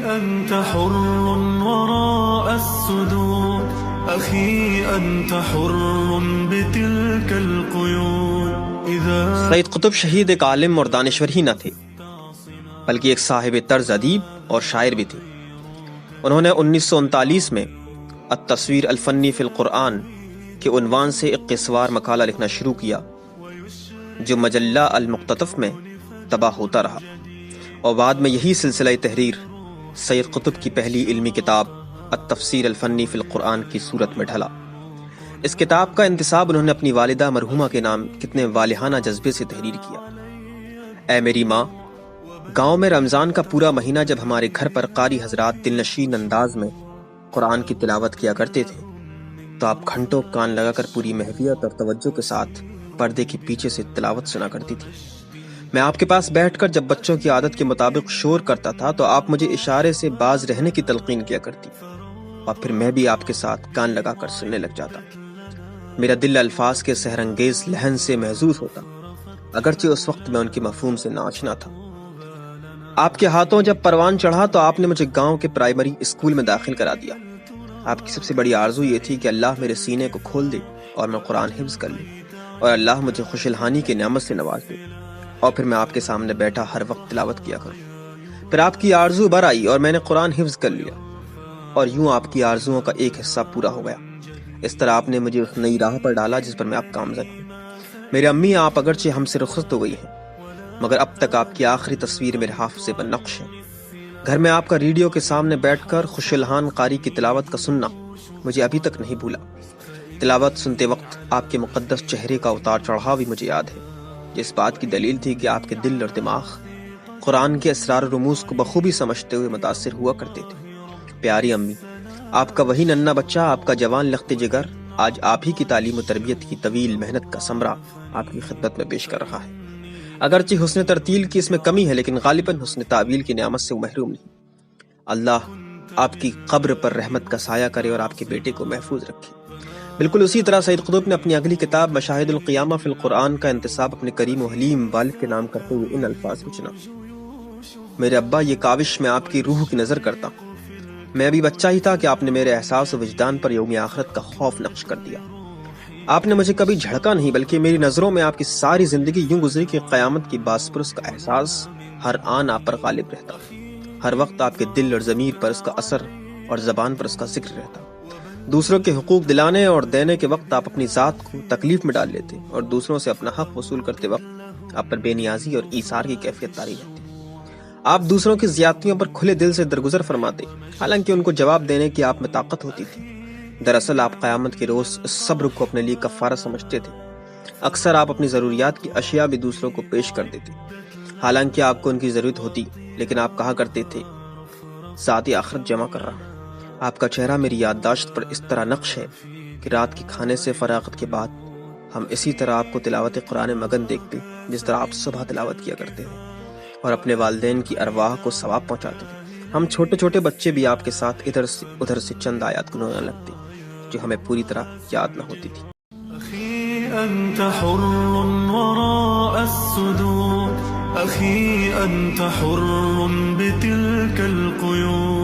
أنت حر وراء السدود أخي أنت حر بتلك القيود إذا سید قطب شہید ایک عالم اور دانشور ہی نہ تھے بلکہ ایک صاحب طرز ادیب اور شاعر بھی تھے۔ انہوں نے 1939 میں التصویر الفنی فی القرآن کے عنوان سے ایک قصوار مقالہ لکھنا شروع کیا جو مجلہ المقتطف میں طبع ہوتا رہا، اور بعد میں یہی سلسلہ تحریر سید قطب کی پہلی علمی کتاب التفسیر الفنی فی القرآن کی صورت میں ڈھلا۔ اس کتاب کا انتساب انہوں نے اپنی والدہ مرحومہ کے نام کتنے والہانہ جذبے سے تحریر کیا۔ اے میری ماں، گاؤں میں رمضان کا پورا مہینہ جب ہمارے گھر پر قاری حضرات دلنشین انداز میں قرآن کی تلاوت کیا کرتے تھے تو آپ گھنٹوں کان لگا کر پوری محویت اور توجہ کے ساتھ پردے کے پیچھے سے تلاوت سنا کرتی تھی۔ میں آپ کے پاس بیٹھ کر جب بچوں کی عادت کے مطابق شور کرتا تھا تو آپ مجھے اشارے سے باز رہنے کی تلقین کیا کرتی، اور پھر میں بھی آپ کے ساتھ کان لگا کر سننے لگ جاتا۔ میرا دل الفاظ کے سحر انگیز لہن سے محظوظ ہوتا، اگرچہ اس وقت میں ان کے مفہوم سے ناآشنا تھا۔ آپ کے ہاتھوں جب پروان چڑھا تو آپ نے مجھے گاؤں کے پرائمری اسکول میں داخل کرا دیا۔ آپ کی سب سے بڑی آرزو یہ تھی کہ اللہ میرے سینے کو کھول دے اور میں قرآن حفظ کر لوں، اور اللہ مجھے خوش الحانی کی نعمت سے نواز دے، اور پھر میں آپ کے سامنے بیٹھا ہر وقت تلاوت کیا کروں۔ پھر آپ کی آرزو بر آئی اور میں نے قرآن حفظ کر لیا، اور یوں آپ کی آرزوؤں کا ایک حصہ پورا ہو گیا۔ اس طرح آپ نے مجھے اس نئی راہ پر ڈالا جس پر میں اب گامزن ہوں۔ میرے امی آپ اگرچہ ہم سے رخصت ہو گئی ہیں، مگر اب تک آپ کی آخری تصویر میرے حافظے پر نقش ہے۔ گھر میں آپ کا ریڈیو کے سامنے بیٹھ کر خوش الحان قاری کی تلاوت کا سننا مجھے ابھی تک نہیں بھولا۔ تلاوت سنتے وقت آپ کے مقدس چہرے کا اتار چڑھاؤ بھی مجھے یاد ہے، جس بات کی دلیل تھی کہ آپ کے دل اور دماغ قرآن کے اسرار و رموز کو بخوبی سمجھتے ہوئے متاثر ہوا کرتے تھے۔ پیاری امی، آپ کا وہی ننھا بچہ، آپ کا جوان لخت جگر آج آپ ہی کی تعلیم و تربیت کی طویل محنت کا ثمرہ آپ کی خدمت میں پیش کر رہا ہے۔ اگرچہ حسن ترتیل کی اس میں کمی ہے، لیکن غالباً حسن تعویل کی نعمت سے وہ محروم نہیں۔ اللہ آپ کی قبر پر رحمت کا سایہ کرے اور آپ کے بیٹے کو محفوظ رکھے۔ بالکل اسی طرح سید قطب نے اپنی اگلی کتاب مشاہد القیامہ فی القرآن کا انتساب اپنے کریم و حلیم والد کے نام کرتے ہوئے ان الفاظ میں چنا: میرے ابا، یہ کاوش میں آپ کی روح کی نظر کرتا ہوں۔ میں ابھی بچہ ہی تھا کہ آپ نے میرے احساس و وجدان پر یوم آخرت کا خوف نقش کر دیا۔ آپ نے مجھے کبھی جھڑکا نہیں، بلکہ میری نظروں میں آپ کی ساری زندگی یوں گزری کہ قیامت کی باسپرس کا احساس ہر آن آپ پر غالب رہتا، ہر وقت آپ کے دل اور ضمیر پر اس کا اثر اور زبان پر اس کا ذکر رہتا۔ دوسروں کے حقوق دلانے اور دینے کے وقت آپ اپنی ذات کو تکلیف میں ڈال لیتے، اور دوسروں سے اپنا حق وصول کرتے وقت آپ پر بے نیازی اور ایثار کی کیفیت طاری رہتی۔ آپ دوسروں کی زیادتیوں پر کھلے دل سے درگزر فرماتے، حالانکہ ان کو جواب دینے کی آپ میں طاقت ہوتی تھی۔ دراصل آپ قیامت کے روز اس صبر کو اپنے لیے کفارہ سمجھتے تھے۔ اکثر آپ اپنی ضروریات کی اشیاء بھی دوسروں کو پیش کر دیتے، حالانکہ آپ کو ان کی ضرورت ہوتی، لیکن آپ کہا کرتے تھے ذات آخرت جمع کر رہا ہوں۔ آپ کا چہرہ میری یادداشت پر اس طرح نقش ہے کہ رات کے کھانے سے فراغت کے بعد ہم اسی طرح آپ کو تلاوت قرآن مگن دیکھتے جس طرح آپ صبح تلاوت کیا کرتے ہیں، اور اپنے والدین کی ارواح کو ثواب پہنچاتے تھے۔ ہم چھوٹے چھوٹے بچے بھی آپ کے ساتھ ادھر سے ادھر سے چند آیات گنگنانے لگتے جو ہمیں پوری طرح یاد نہ ہوتی تھی۔ أخي أنت حر وراء السدود أخي أنت حر بتلك القيود